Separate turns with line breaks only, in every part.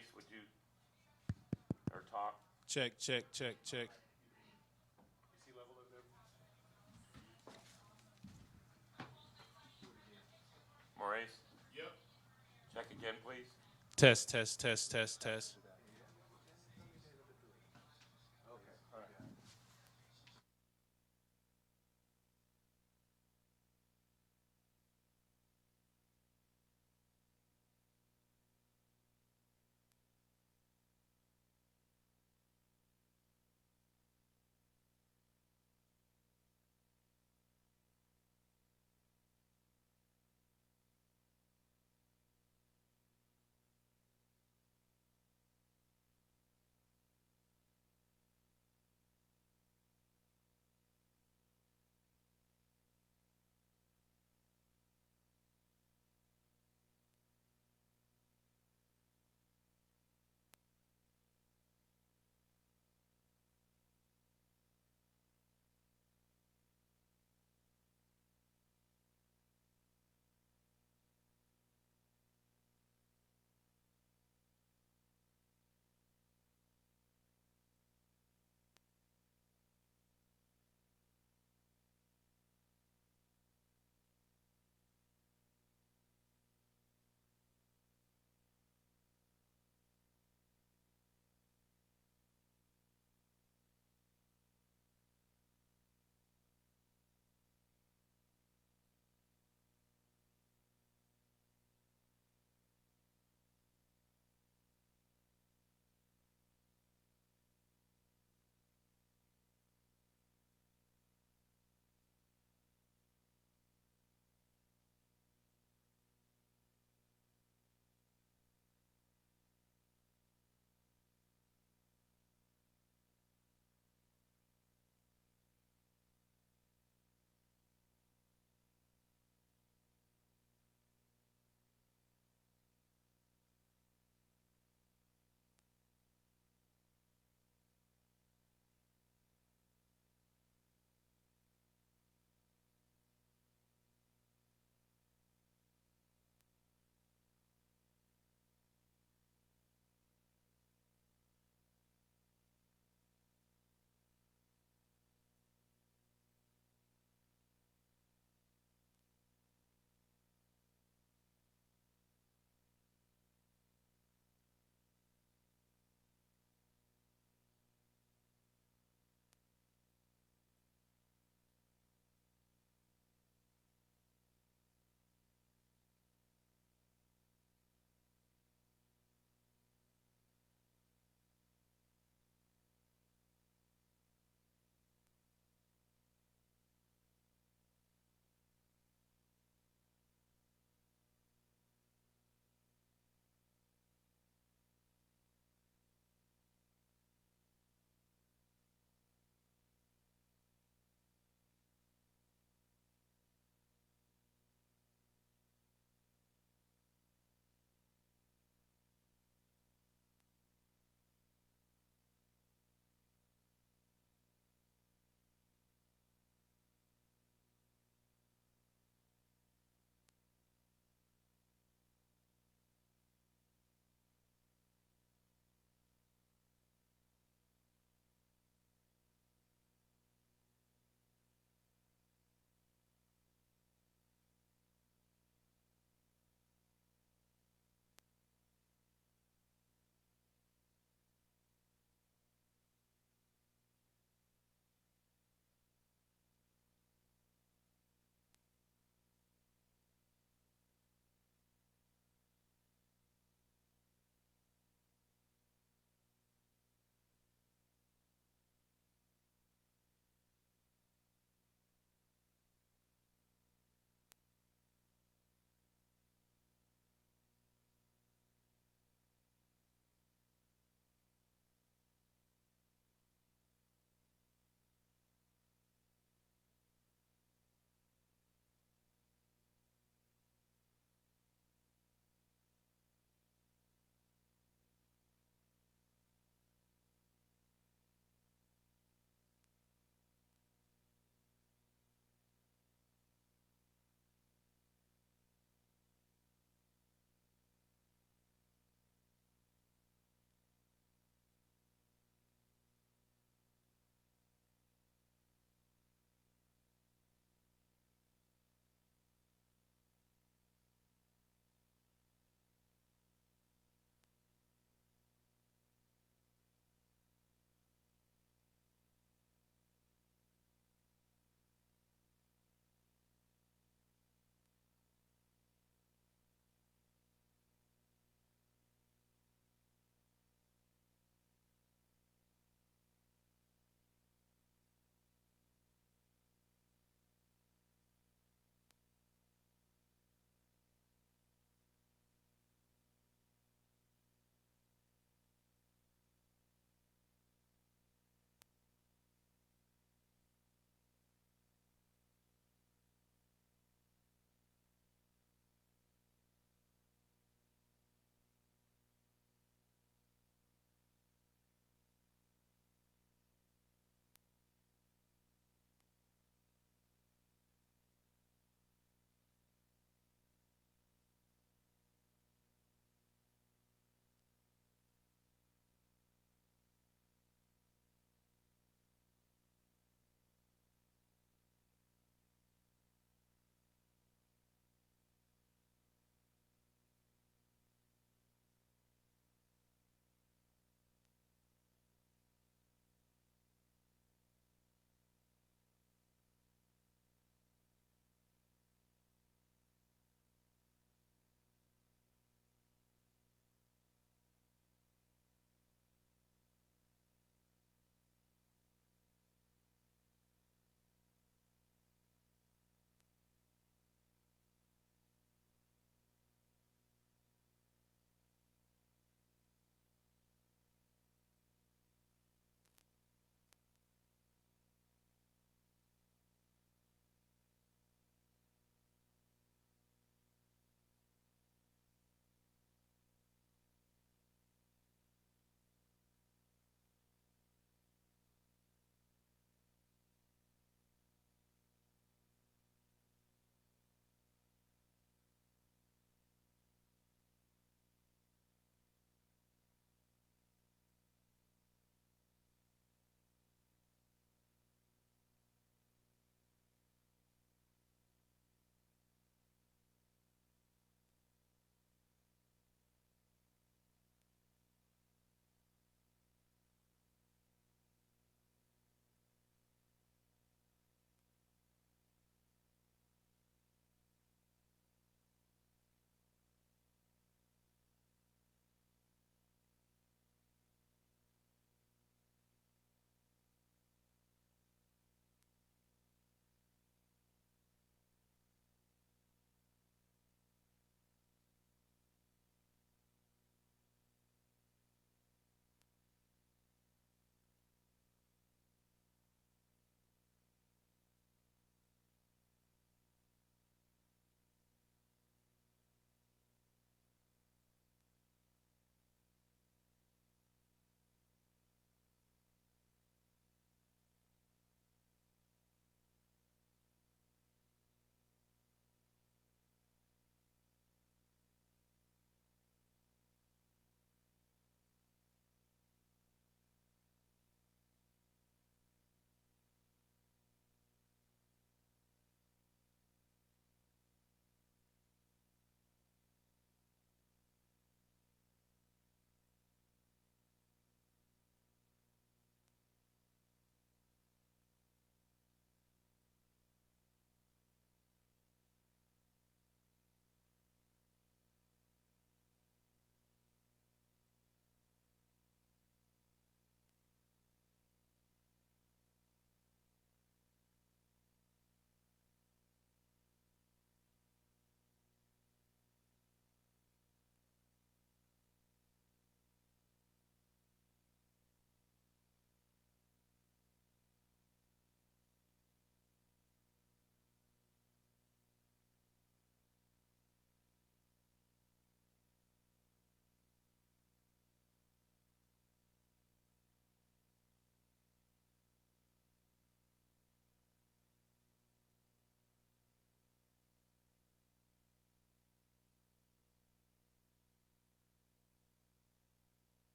Maurice, would you or talk?
Check.
Is he level over there? Maurice? Yep. Check again, please.
Test.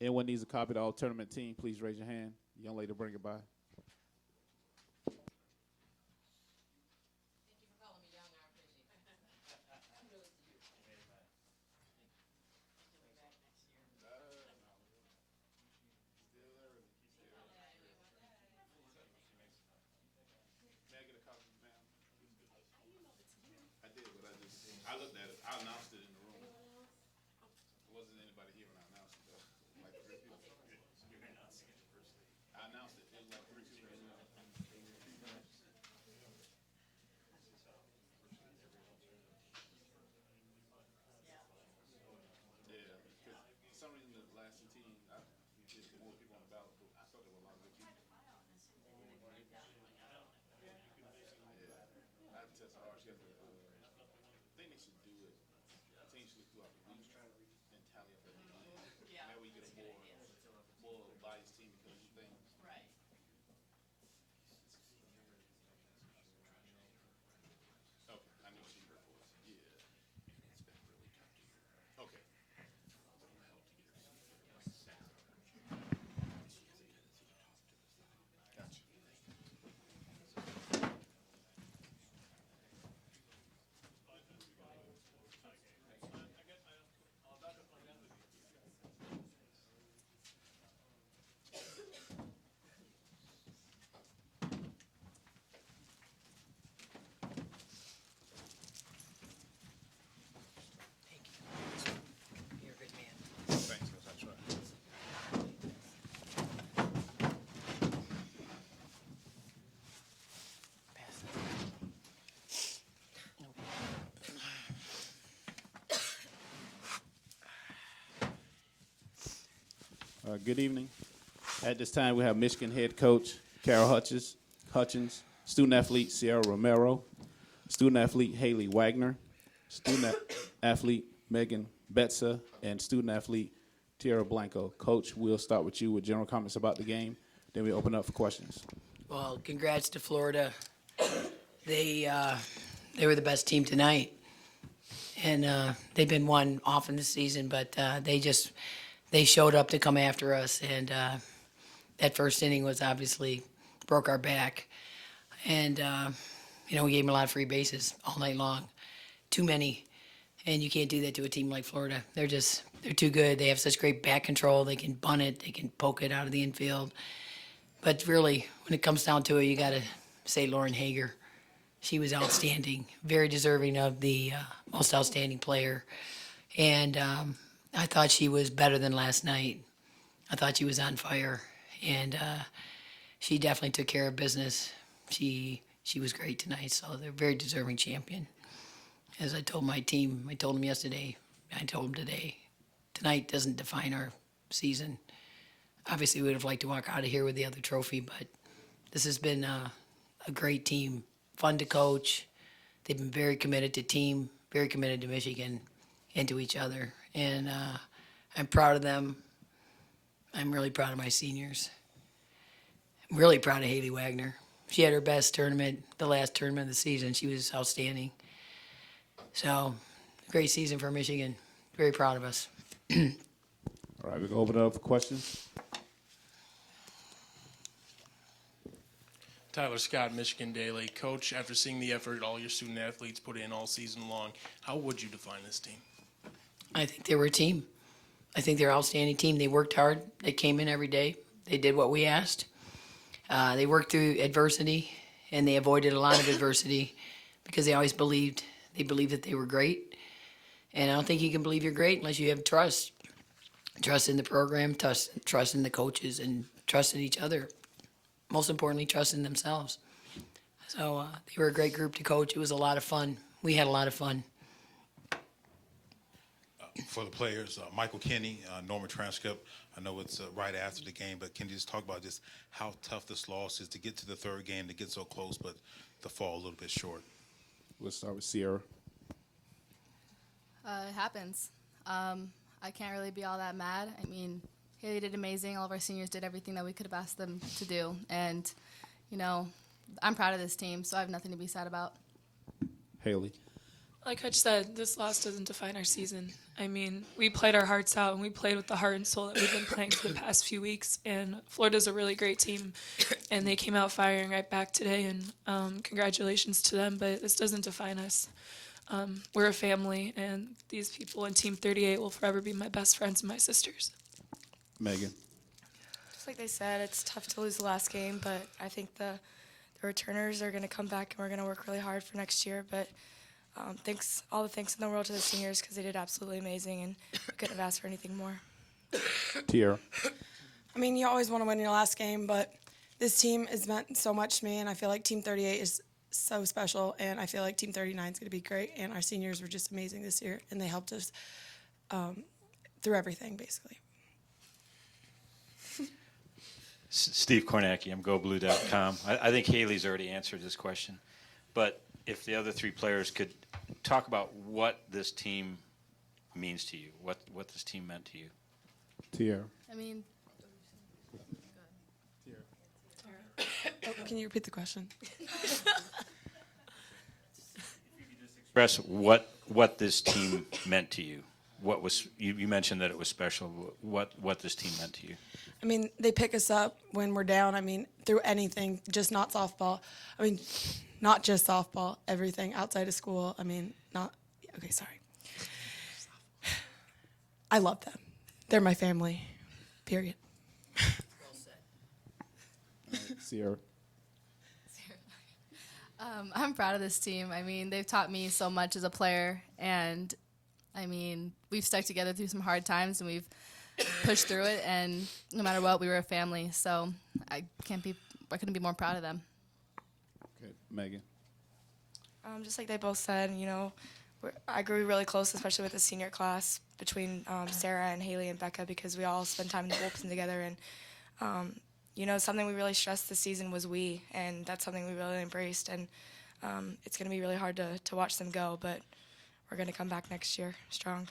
Anyone needs a copy of the all-tournament team, please raise your hand. Young lady, bring it by. I looked at it. I announced it in the room. There wasn't anybody here when I announced it, though. Like 3 people. I announced it. It was like 3 people. Yeah, because for some reason the last team, did more people on the ballot, but I thought there were a lot of good people. Yeah, I have to test hard. She has to, I think they should do it potentially throughout the week and tally up every game. Yeah. That way you get a more biased team because you think. Right. Okay, I know she reports. Yeah. It's been really tough. Okay. Gotcha.
You're a good man.
Thanks, I try.
Pass
Good evening. At this time, we have Michigan head coach Carol Hutchins, student athlete Sierra Romero, student athlete Haley Wagner, student athlete Megan Betza, and student athlete Tierra Blanco. Coach, we'll start with you with general comments about the game. Then we open up for questions.
Well, congrats to Florida. They were the best team tonight, and they've been one often this season. But they showed up to come after us, and that first inning was obviously broke our back, and we gave them a lot of free bases all night long, too many, and you can't do that to a team like Florida. They're too good. They have such great bat control. They can bunt it. They can poke it out of the infield. But really, when it comes down to it, you got to say Lauren Hager. She was outstanding, very deserving of the most outstanding player. And I thought she was better than last night. I thought she was on fire. And she definitely took care of business. She was great tonight, so they're a very deserving champion. As I told my team, I told them yesterday, I told them today, tonight doesn't define our season. Obviously, we would have liked to walk out of here with the other trophy, but this has been a great team, fun to coach. They've been very committed to team, very committed to Michigan and to each other. And I'm proud of them. I'm really proud of my seniors. I'm really proud of Haley Wagner. She had her best tournament, the last tournament of the season. She was outstanding. So, great season for Michigan. Very proud of us.
All right, we're going to open it up for questions.
Tyler Scott, Michigan Daily. Coach, after seeing the effort all your student athletes put in all season long, how would you define this team?
I think they were a team. I think they're an outstanding team. They worked hard. They came in every day. They did what we asked. They worked through adversity, and they avoided a lot of adversity because they always believed that they were great. And I don't think you can believe you're great unless you have trust. Trust in the program, trust in the coaches, and trust in each other. Most importantly, trust in themselves. So they were a great group to coach. It was a lot of fun. We had a lot of fun.
For the players, Michael Kinney, Norman transcript. I know it's right after the game, but can you just talk about just how tough this loss is to get to the third game, to get so close, but to fall a little bit short?
We'll start with Sierra.
It happens. I can't really be all that mad. I mean, Haley did amazing. All of our seniors did everything that we could have asked them to do. And, I'm proud of this team, so I have nothing to be sad about.
Haley.
Like Hutch said, this loss doesn't define our season. I mean, we played our hearts out, and we played with the heart and soul that we've been playing for the past few weeks. And Florida's a really great team, and they came out firing right back today, and congratulations to them. But this doesn't define us. We're a family, and these people in Team 38 will forever be my best friends and my sisters.
Megan.
Just like they said, it's tough to lose the last game, but I think the returners are going to come back, and we're going to work really hard for next year. But all the thanks in the world to the seniors because they did absolutely amazing, and we couldn't have asked for anything more.
Tiara.
I mean, you always want to win your last game, but this team has meant so much to me, and I feel like Team 38 is so special, and I feel like Team 39 is going to be great, and our seniors were just amazing this year, and they helped us through everything, basically.
Steve Kornacki, I'm GoBlue.com. I think Haley's already answered this question, but if the other three players could talk about what this team means to you, what this team meant to you.
Tiara.
I mean,
Oh, can you repeat the question?
Express what this team meant to you. What was you mentioned that it was special. What this team meant to you.
I mean, they pick us up when we're down. I mean, through anything, just not softball. I mean, not just softball, everything outside of school. I mean, okay, sorry. I love them. They're my family, period.
Sierra.
I'm proud of this team. I mean, they've taught me so much as a player, and I mean, we've stuck together through some hard times, and we've pushed through it. And no matter what, we were a family. So I couldn't be more proud of them.
Okay, Megan.
Just like they both said, I grew really close, especially with the senior class between Sarah and Haley and Becca because we all spend time in the bullpen together. And something we really stressed this season was and that's something we really embraced. And it's going to be really hard to watch them go, but we're going to come back next year strong.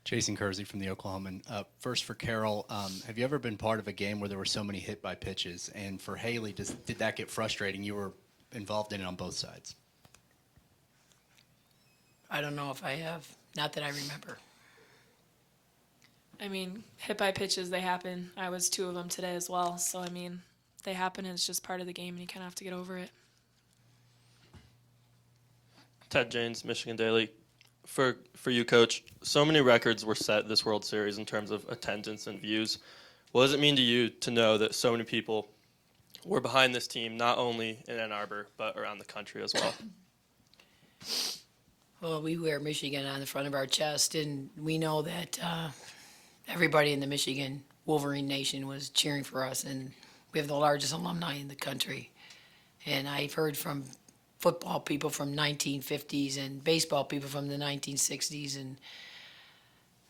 Jason Kersey from the Oklahoman. First for Carol, have you ever been part of a game where there were so many hit by pitches? And for Haley, did that get frustrating? You were involved in it on both sides.
I don't know if I have. Not that I remember.
I mean, hit by pitches, they happen. I was 2 of them today as well. So, I mean, they happen, and it's just part of the game, and you kind of have to get over it.
Ted James, Michigan Daily. For you, Coach, so many records were set this World Series in terms of attendance and views. What does it mean to you to know that so many people were behind this team, not only in Ann Arbor, but around the country as well?
Well, we wear Michigan on the front of our chest, and we know that everybody in the Michigan Wolverine Nation was cheering for us, and we have the largest alumni in the country. And I've heard from football people from 1950s and baseball people from the 1960s, and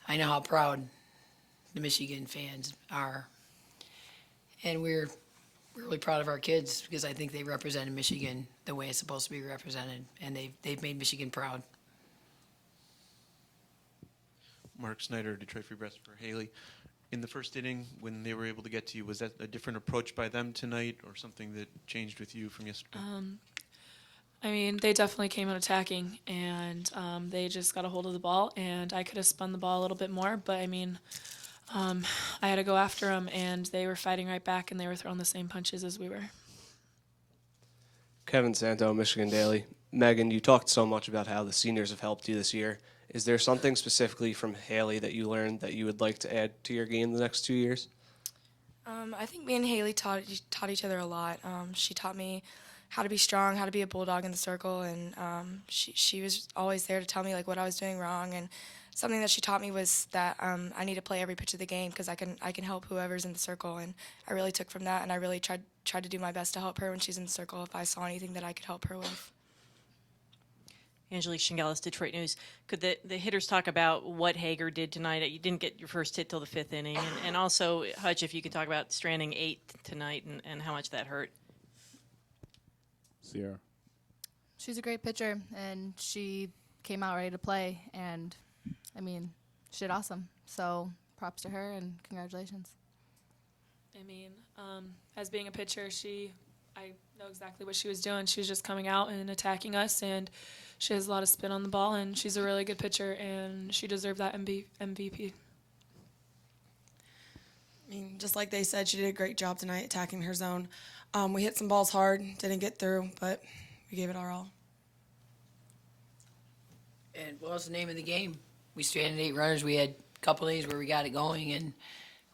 I know how proud the Michigan fans are. And we're really proud of our kids because I think they represented Michigan the way it's supposed to be represented, and they've made Michigan proud.
Mark Snyder, Detroit Free Press for Haley. In the first inning, when they were able to get to you, was that a different approach by them tonight or something that changed with you from yesterday?
I mean, they definitely came out attacking, and they just got a hold of the ball, and I could have spun the ball a little bit more, but I mean, I had to go after them, and they were fighting right back, and they were throwing the same punches as we were.
Kevin Santo, Michigan Daily. Megan, you talked so much about how the seniors have helped you this year. Is there something specifically from Haley that you learned that you would like to add to your game the next 2 years?
I think me and Haley taught each other a lot. She taught me how to be strong, how to be a bulldog in the circle, and she was always there to tell me what I was doing wrong. And something that she taught me was that I need to play every pitch of the game because I can help whoever's in the circle. And I really took from that, and I really tried to do my best to help her when she's in the circle if I saw anything that I could help her with.
Angelique Shingelis, Detroit News. Could the hitters talk about what Hager did tonight? You didn't get your first hit till the 5th inning. And also, Hutch, if you could talk about stranding 8 tonight and how much that hurt.
Sierra.
She's a great pitcher, and she came out ready to play, and, I mean, she did awesome. So props to her, and congratulations.
I mean, as being a pitcher, she I know exactly what she was doing. She was just coming out and attacking us, and she has a lot of spin on the ball, and she's a really good pitcher, and she deserved that MVP.
I mean, just like they said, she did a great job tonight attacking her zone. We hit some balls hard, didn't get through, but we gave it our all.
And what was the name of the game? We stranded 8 runners. We had a couple days where we got it going, and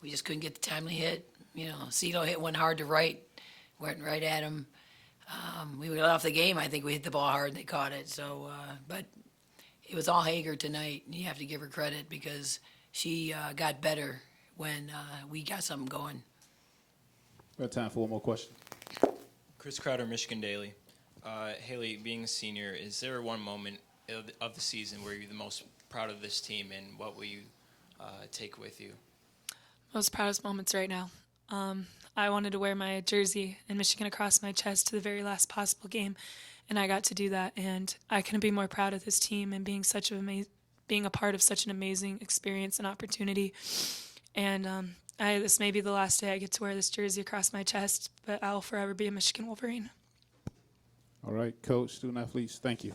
we just couldn't get the timely hit. You know, CeeDo hit one hard to right, went right at him. We got off the game. I think we hit the ball hard and they caught it. So, but it was all Hager tonight, and you have to give her credit because she got better when we got something going.
We have time for one more question.
Chris Crowder, Michigan Daily. Haley, being a senior, is there one moment of the season where you're the most proud of this team, and what will you take with you?
Most proudest moments right now. I wanted to wear my jersey in Michigan across my chest to the very last possible game, and I got to do that. And I couldn't be more proud of this team and being being a part of such an amazing experience and opportunity. And this may be the last day I get to wear this jersey across my chest, but I'll forever be a Michigan Wolverine.
All right, Coach, student athletes, thank you.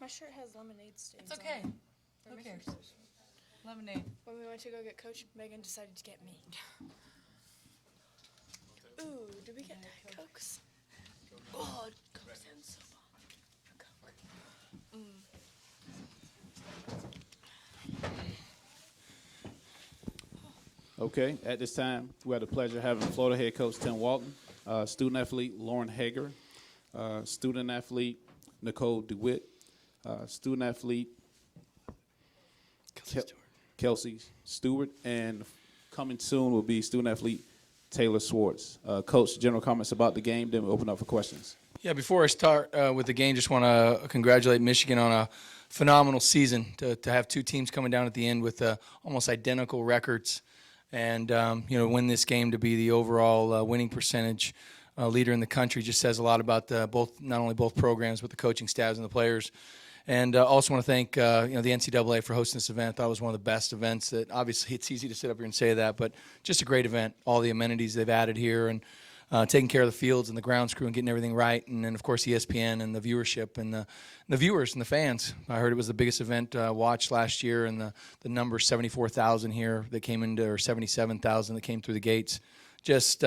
My shirt has lemonade stains.
It's okay.
On it.
Who cares? Lemonade.
When we went to go get Coach, Megan decided to get me. Ooh, did we get Diet Cokes? Oh, Coke sounds so bomb.
Okay, at this time, we have the pleasure of having Florida head coach Tim Walton, student athlete Lauren Hager, student athlete Nicole DeWitt, student athlete Kelsey Stewart, and coming soon will be student athlete Taylor Swartz. Coach, general comments about the game, then we open up for questions.
Yeah, before I start with the game, just want to congratulate Michigan on a phenomenal season. To have two teams coming down at the end with almost identical records, and win this game to be the overall winning percentage leader in the country just says a lot about not only both programs but the coaching staffs and the players. And also want to thank the NCAA for hosting this event. I thought it was one of the best events. That obviously it's easy to sit up here and say that, but just a great event. All the amenities they've added here and taking care of the fields and the grounds crew and getting everything right. And then, of course, ESPN and the viewership and the viewers and the fans. I heard it was the biggest event watched last year, and the number 74,000 here that came into, or 77,000 that came through the gates. Just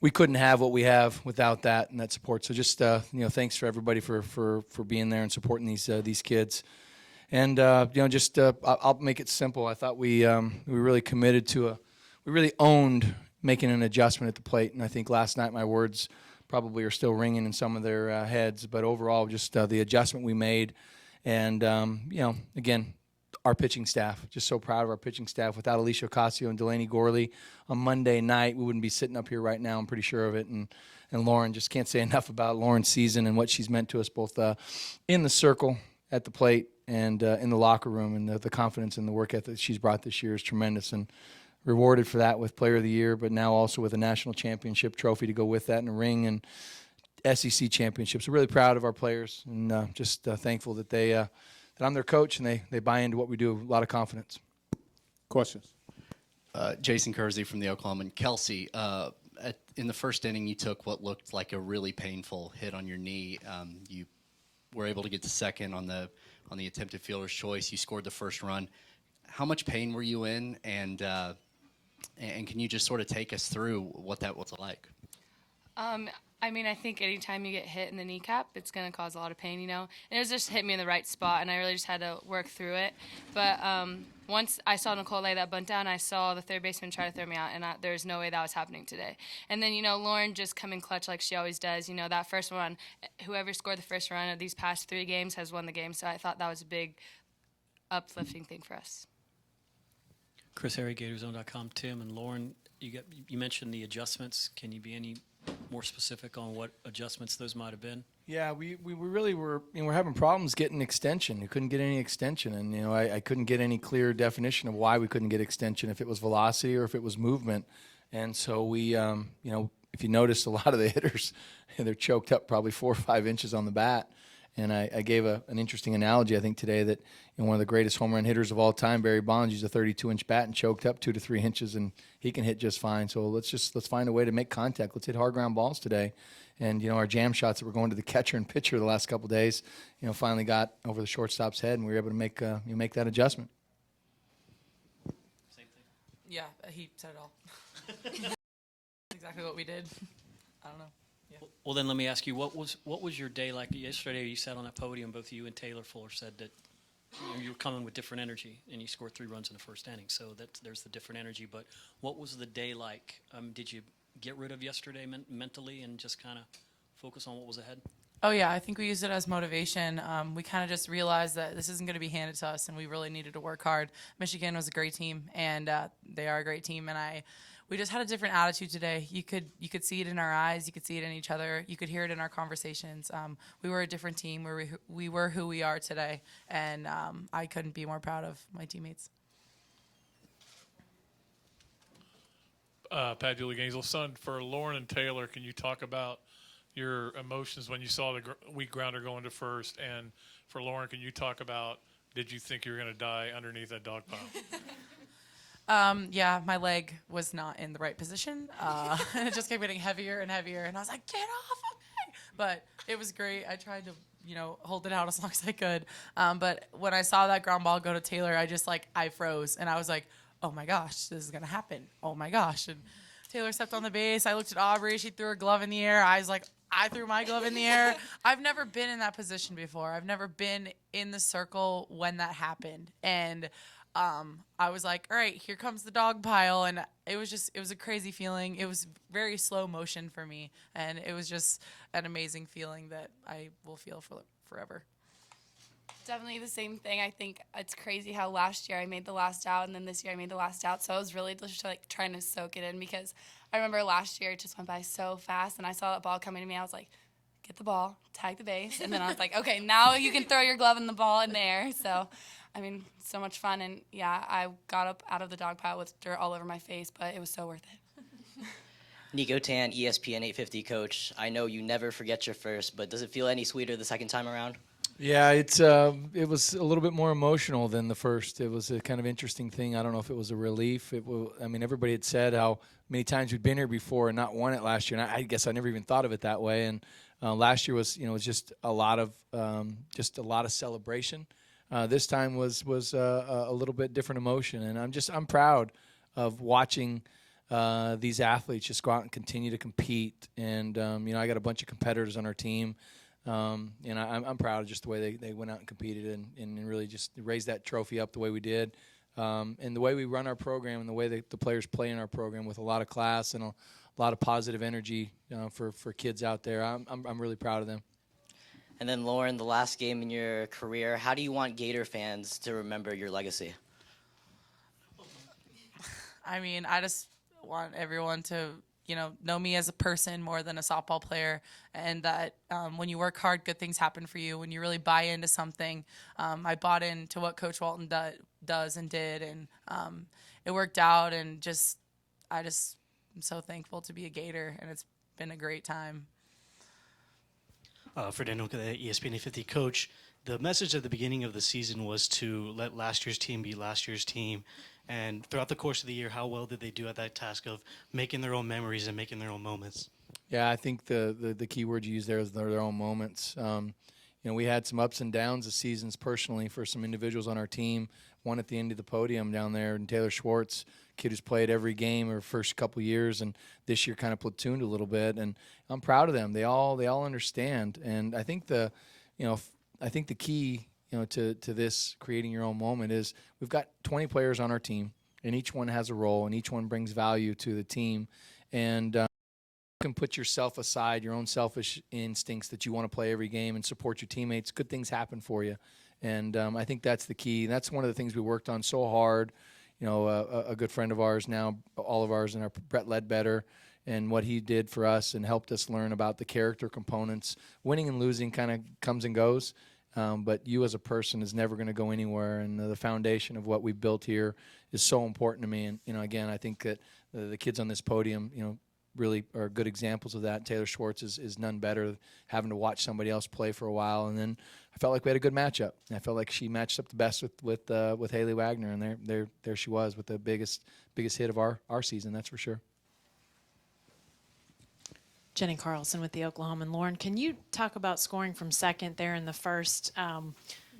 we couldn't have what we have without that and that support. So just thanks for everybody for being there and supporting these kids. And I'll make it simple. I thought we really committed to we really owned making an adjustment at the plate. And I think last night my words probably are still ringing in some of their heads. But overall, just the adjustment we made, and again, our pitching staff. Just so proud of our pitching staff. Without Alicia Ocasio and Delaney Gorley on Monday night, we wouldn't be sitting up here right now. I'm pretty sure of it. And Lauren, just can't say enough about Lauren's season and what she's meant to us both in the circle, at the plate, and in the locker room. And the confidence and the work ethic she's brought this year is tremendous. And rewarded for that with Player of the Year, but now also with a national championship trophy to go with that, and a ring, and SEC championships. So really proud of our players, and just thankful that that I'm their coach and they buy into what we do. A lot of confidence.
Questions?
Jason Kersey from the Oklahoman. Kelsey, in the first inning, you took what looked like a really painful hit on your knee. You were able to get to second on the attempted fielder's choice. You scored the first run. How much pain were you in, and can you just sort of take us through what that was like?
I think anytime you get hit in the kneecap, it's going to cause a lot of pain, And it was just hit me in the right spot, and I really just had to work through it. But once I saw Nicole lay that bunt down, I saw the third baseman try to throw me out, and there's no way that was happening today. And then, Lauren just coming clutch like she always does. That first one, whoever scored the first run of these past 3 games has won the game. So I thought that was a big uplifting thing for us.
Chris Harry, GatorsZone.com. Tim and Lauren, you mentioned the adjustments. Can you be any more specific on what adjustments those might have been?
Yeah, we really were. We're having problems getting extension. We couldn't get any extension, and I couldn't get any clear definition of why we couldn't get extension, if it was velocity or if it was movement. And so we, if you notice, a lot of the hitters, they're choked up probably 4 or 5 inches on the bat. And I gave an interesting analogy, I think, today that one of the greatest home run hitters of all time, Barry Bonds, used a 32-inch bat and choked up 2 to 3 inches, and he can hit just fine. So let's find a way to make contact. Let's hit hard ground balls today. And, our jam shots that were going to the catcher and pitcher the last couple of days, finally got over the shortstop's head, and we were able to make that adjustment.
Same thing. Yeah, he said it all. Exactly what we did. I don't know. Yeah.
Well, then let me ask you, what was your day like yesterday? You sat on that podium, both you and Taylor Fuller said that you were coming with different energy, and you scored 3 runs in the first inning. So there's the different energy. But what was the day like? Did you get rid of yesterday mentally and just kind of focus on what was ahead?
Oh, yeah, I think we used it as motivation. We kind of just realized that this isn't going to be handed to us, and we really needed to work hard. Michigan was a great team, and they are a great team, and we just had a different attitude today. You could see it in our eyes. You could see it in each other. You could hear it in our conversations. We were a different team. We were who we are today, and I couldn't be more proud of my teammates.
Pat Dooley, Gainesville Sun. For Lauren and Taylor, can you talk about your emotions when you saw the weak grounder going to first? And for Lauren, can you talk about, did you think you were going to die underneath that dog pile?
Yeah, my leg was not in the right position. And it just kept getting heavier and heavier. And I was like, get off of me. But it was great. I tried to hold it out as long as I could. But when I saw that ground ball go to Taylor, I froze, and I was like, oh my gosh, this is gonna happen. Oh my gosh. And Taylor stepped on the base. I looked at Aubrey. She threw her glove in the air. I was like, I threw my glove in the air. I've never been in that position before. I've never been in the circle when that happened. And I was like, all right, here comes the dog pile. And it was a crazy feeling. It was very slow motion for me. And it was just an amazing feeling that I will feel for forever.
Definitely the same thing. I think it's crazy how last year I made the last out, and then this year I made the last out. So I was really just trying to soak it in, because I remember last year it just went by so fast, and I saw that ball coming to me. I was like, get the ball, tag the base, and then I was like, okay, now you can throw your glove and the ball in the air. So, I mean, so much fun, and yeah, I got up out of the dog pile with dirt all over my face, but it was so worth it.
Nico Tan, ESPN 850 coach. I know you never forget your first, but does it feel any sweeter the second time around?
Yeah, it was a little bit more emotional than the first. It was a kind of interesting thing. I don't know if it was a relief. Everybody had said how many times we'd been here before and not won it last year, and I guess I never even thought of it that way. And last year was just a lot of celebration. This time was a little bit different emotion, and I'm proud of watching these athletes just go out and continue to compete. And I got a bunch of competitors on our team. I'm proud of just the way they went out and competed and really just raised that trophy up the way we did. And the way we run our program and the way the players play in our program with a lot of class and a lot of positive energy for kids out there. I'm really proud of them.
And then, Lauren, the last game in your career, how do you want Gator fans to remember your legacy?
I mean, I just want everyone to know me as a person more than a softball player, and that when you work hard, good things happen for you. When you really buy into something, I bought into what Coach Walton does and did, and it worked out. And I am so thankful to be a Gator, and it's been a great time.
Fernando, the ESPN 850 coach. The message at the beginning of the season was to let last year's team be last year's team. And throughout the course of the year, how well did they do at that task of making their own memories and making their own moments?
Yeah, I think the key word you used there is their own moments. We had some ups and downs this seasons personally for some individuals on our team. One at the end of the podium down there, and Taylor Schwartz, kid who's played every game her first couple years, and this year kind of platooned a little bit. And I'm proud of them. They all understand. And I think the key to this creating your own moment is we've got 20 players on our team, and each one has a role, and each one brings value to the team. And you can put yourself aside, your own selfish instincts that you want to play every game and support your teammates. Good things happen for you. And I think that's the key. That's one of the things we worked on so hard. A good friend of ours now, all of ours, and our Brett Ledbetter, and what he did for us and helped us learn about the character components. Winning and losing kind of comes and goes. But you as a person is never going to go anywhere, and the foundation of what we've built here is so important to me. And again, I think that the kids on this podium, really are good examples of that. Taylor Schwartz is none better, having to watch somebody else play for a while, and then I felt like we had a good matchup. I felt like she matched up the best with Haley Wagner, and there she was with the biggest hit of our season, that's for sure.
Jenny Carlson with the Oklahoman. Lauren, can you talk about scoring from second there in the first?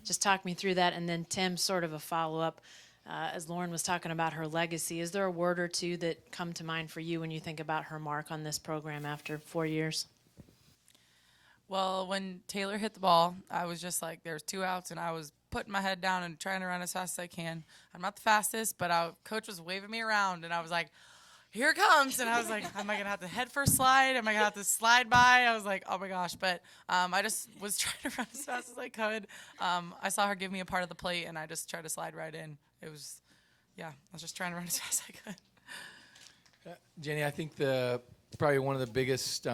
Just talk me through that. And then Tim, sort of a follow-up. As Lauren was talking about her legacy, is there a word or two that come to mind for you when you think about her mark on this program after 4 years?
Well, when Taylor hit the ball, I was just like, there's 2 outs, and I was putting my head down and trying to run as fast as I can. I'm not the fastest, but Coach was waving me around, and I was like, here it comes. And I was like, am I going to have to head first slide? Am I going to have to slide by? I was like, oh, my gosh. But I just was trying to run as fast as I could. I saw her give me a part of the plate, and I just tried to slide right in. I was just trying to run as fast as I could.
Jenny, I think probably one of the biggest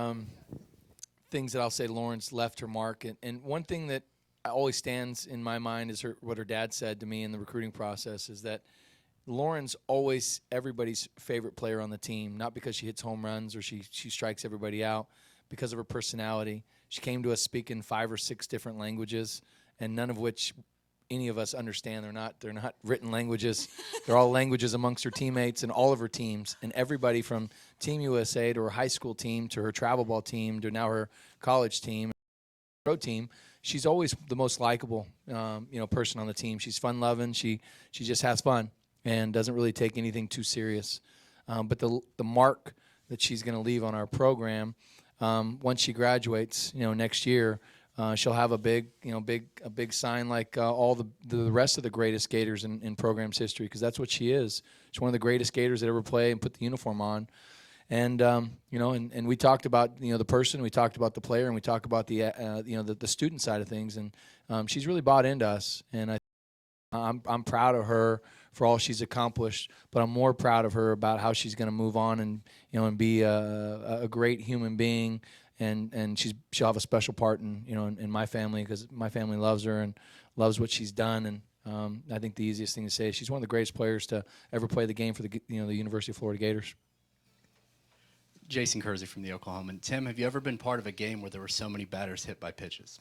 things that I'll say Lauren's left her mark. And one thing that always stands in my mind is what her dad said to me in the recruiting process is that Lauren's always everybody's favorite player on the team, not because she hits home runs or she strikes everybody out, because of her personality. She came to us speaking 5 or 6 different languages, and none of which any of us understand. They're not written languages. They're all languages amongst her teammates and all of her teams. And everybody from Team USA to her high school team to her travel ball team to now her college team, pro team, she's always the most likable, person on the team. She's fun-loving. She just has fun and doesn't really take anything too serious. But the mark that she's going to leave on our program once she graduates, next year, she'll have a big sign like all the rest of the greatest skaters in program's history, because that's what she is. She's one of the greatest skaters that ever play and put the uniform on. And and we talked about the person, we talked about the player, and we talked about the student side of things. And she's really bought into us, and I'm proud of her for all she's accomplished. But I'm more proud of her about how she's going to move on and be a great human being. And she'll have a special part in my family, because my family loves her and loves what she's done. And I think the easiest thing to say is she's one of the greatest players to ever play the game for the University of Florida Gators.
Jason Kersey from the Oklahoman. Tim, have you ever been part of a game where there were so many batters hit by pitches?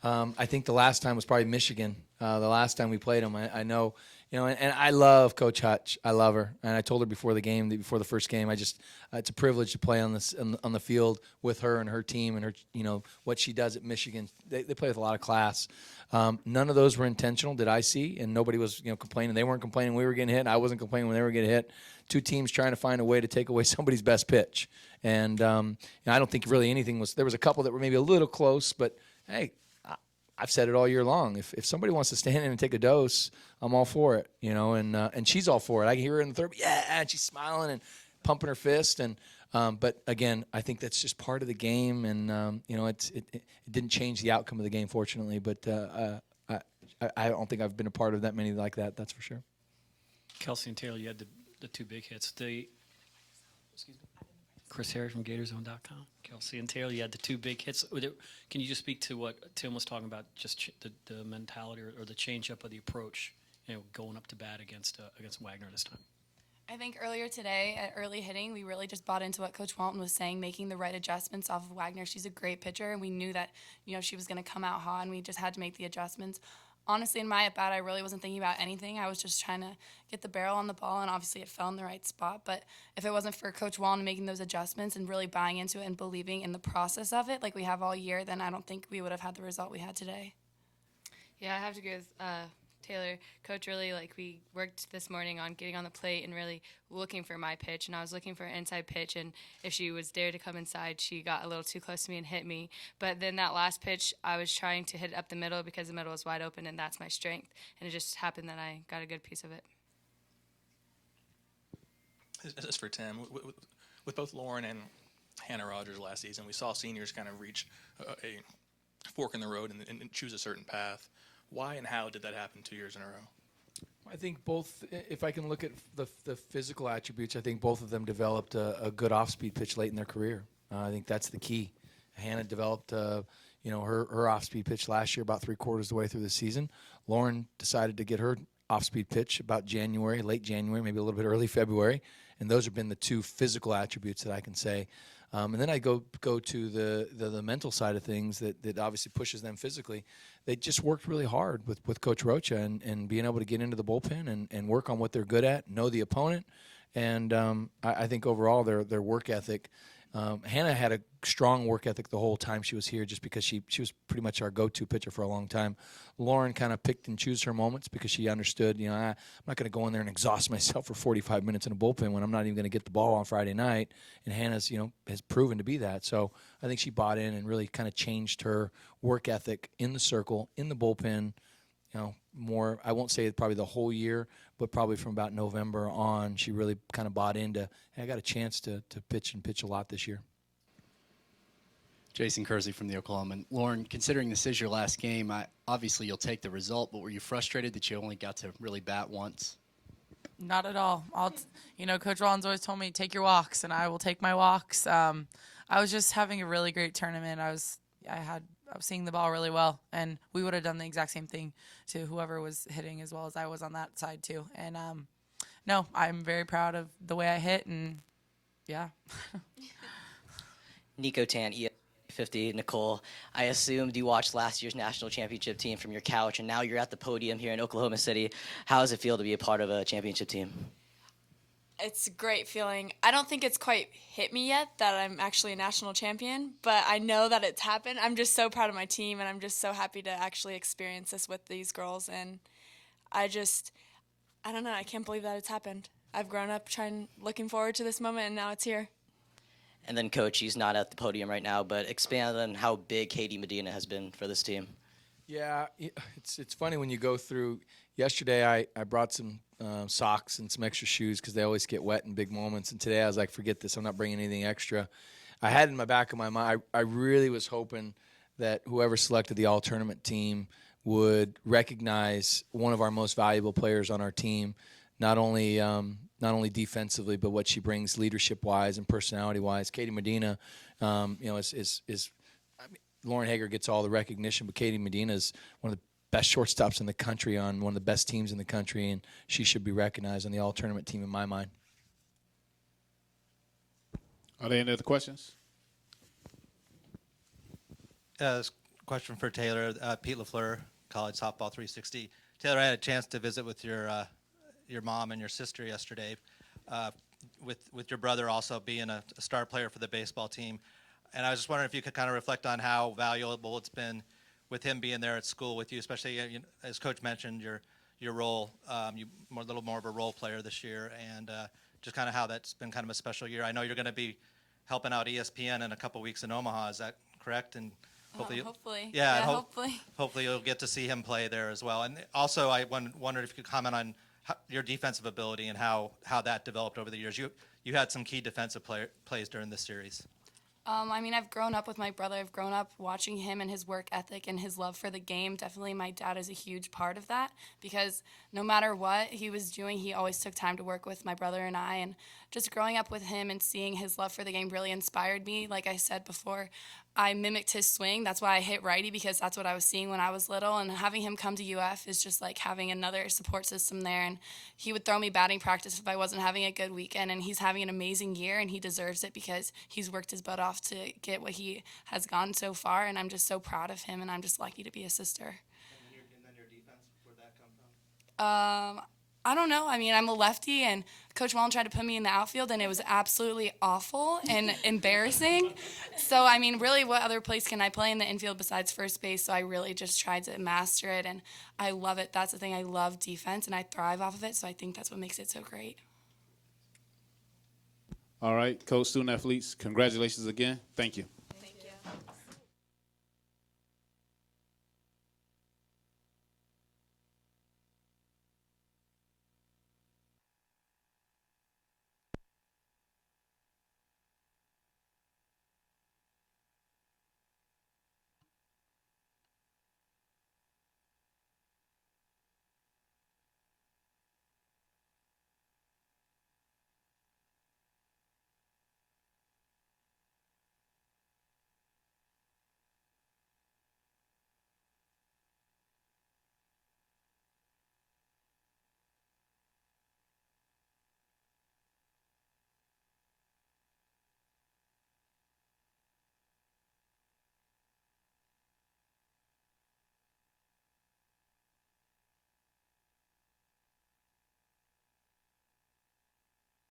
I think the last time was probably Michigan. The last time we played them, I know, and I love Coach Hutch. I love her, and I told her before the first game, it's a privilege to play on the field with her and her team and her, what she does at Michigan. They play with a lot of class. None of those were intentional, did I see, and nobody was, complaining. They weren't complaining we were getting hit. I wasn't complaining when they were getting hit. Two teams trying to find a way to take away somebody's best pitch, and I don't think really anything was. There was a couple that were maybe a little close, but hey. I've said it all year long. If somebody wants to stand in and take a dose, I'm all for it, and she's all for it. I can hear her in the third, and she's smiling and pumping her fist. And but again, I think that's just part of the game, and it didn't change the outcome of the game, fortunately. But I don't think I've been a part of that many like that. That's for sure.
Kelsey and Taylor, you had the two big hits. Chris Harris from GatorsZone.com. Kelsey and Taylor, you had the two big hits. Can you just speak to what Tim was talking about, just the mentality or the change-up of the approach, going up to bat against Wagner this time?
I think earlier today at early hitting, we really just bought into what Coach Walton was saying, making the right adjustments off of Wagner. She's a great pitcher, and we knew that she was going to come out hot, and we just had to make the adjustments. Honestly, in my at-bat, I really wasn't thinking about anything. I was just trying to get the barrel on the ball, and obviously it fell in the right spot. But if it wasn't for Coach Walton making those adjustments and really buying into it and believing in the process of it like we have all year, then I don't think we would have had the result we had today.
Yeah, I have to agree with Taylor. Coach really, we worked this morning on getting on the plate and really looking for my pitch, and I was looking for an inside pitch, and if she was there to come inside, she got a little too close to me and hit me. But then that last pitch, I was trying to hit it up the middle because the middle was wide open, and that's my strength, and it just happened that I got a good piece of it.
This is for Tim. With both Lauren and Hannah Rogers last season, we saw seniors kind of reach a fork in the road and choose a certain path. Why and how did that happen 2 years in a row?
I think both, if I can look at the physical attributes, I think both of them developed a good off-speed pitch late in their career. I think that's the key. Hannah developed, her off-speed pitch last year about 3/4 of the way through the season. Lauren decided to get her off-speed pitch about late January, maybe a little bit early February, and those have been the two physical attributes that I can say. And then I go to the mental side of things that obviously pushes them physically. They just worked really hard with Coach Rocha and being able to get into the bullpen and work on what they're good at, know the opponent. And I think overall their work ethic, Hannah had a strong work ethic the whole time she was here just because she was pretty much our go-to pitcher for a long time. Lauren kind of picked and chose her moments because she understood, I'm not going to go in there and exhaust myself for 45 minutes in a bullpen when I'm not even going to get the ball on Friday night. And Hannah's, has proven to be that. So I think she bought in and really kind of changed her work ethic in the circle, in the bullpen, more, I won't say probably the whole year, but probably from about November on, she really kind of bought into, hey, I got a chance to pitch a lot this year.
Jason Kersey from the Oklahoman. Lauren, considering this is your last game, obviously you'll take the result, but were you frustrated that you only got to really bat once?
Not at all. Coach Rollins always told me, take your walks, and I will take my walks. I was just having a really great tournament. I was seeing the ball really well, and we would have done the exact same thing to whoever was hitting as well as I was on that side too. And no, I'm very proud of the way I hit, and yeah.
Nico Tan, ES50, Nicole. I assumed you watched last year's national championship team from your couch, and now you're at the podium here in Oklahoma City. How does it feel to be a part of a championship team?
It's a great feeling. I don't think it's quite hit me yet that I'm actually a national champion, but I know that it's happened. I'm just so proud of my team, and I'm just so happy to actually experience this with these girls. And I don't know, I can't believe that it's happened. I've grown up looking forward to this moment, and now it's here.
And then, Coach, he's not at the podium right now, but expand on how big Katie Medina has been for this team.
Yeah, it's funny when you go through. Yesterday, I brought some socks and some extra shoes because they always get wet in big moments. And today I was like, forget this. I'm not bringing anything extra. I had in my back of my mind, I really was hoping that whoever selected the all-tournament team would recognize one of our most valuable players on our team, not only defensively, but what she brings leadership-wise and personality-wise. Katie Medina, is Lauren Hager gets all the recognition, but Katie Medina is one of the best shortstops in the country on one of the best teams in the country, and she should be recognized on the all-tournament team in my mind.
Are there any other questions?
Question for Taylor. Pete LaFleur, College Softball 360. Taylor, I had a chance to visit with your mom and your sister yesterday, with your brother also being a star player for the baseball team. And I was just wondering if you could kind of reflect on how valuable it's been with him being there at school with you, especially as Coach mentioned, your role, you a little more of a role player this year, and just kind of how that's been kind of a special year. I know you're going to be helping out ESPN in a couple weeks in Omaha. Is that correct? And
hopefully.
Yeah,
Hopefully.
Hopefully you'll get to see him play there as well. And also, I wondered if you could comment on your defensive ability and how that developed over the years. You had some key defensive plays during this series.
I've grown up with my brother. I've grown up watching him and his work ethic and his love for the game. Definitely my dad is a huge part of that because no matter what he was doing, he always took time to work with my brother and I. And just growing up with him and seeing his love for the game really inspired me. Like I said before, I mimicked his swing. That's why I hit righty, because that's what I was seeing when I was little. And having him come to UF is just like having another support system there. And he would throw me batting practice if I wasn't having a good weekend. And he's having an amazing year, and he deserves it because he's worked his butt off to get what he has gotten so far. And I'm just so proud of him, and I'm just lucky to be a sister.
And then your defense, where'd that come from?
I don't know. I'm a lefty, and Coach Mullen tried to put me in the outfield, and it was absolutely awful and embarrassing. So, really, what other place can I play in the infield besides first base? So I really just tried to master it, and I love it. That's the thing. I love defense, and I thrive off of it, so I think that's what makes it so great.
All right, Coach, student athletes, congratulations again. Thank you.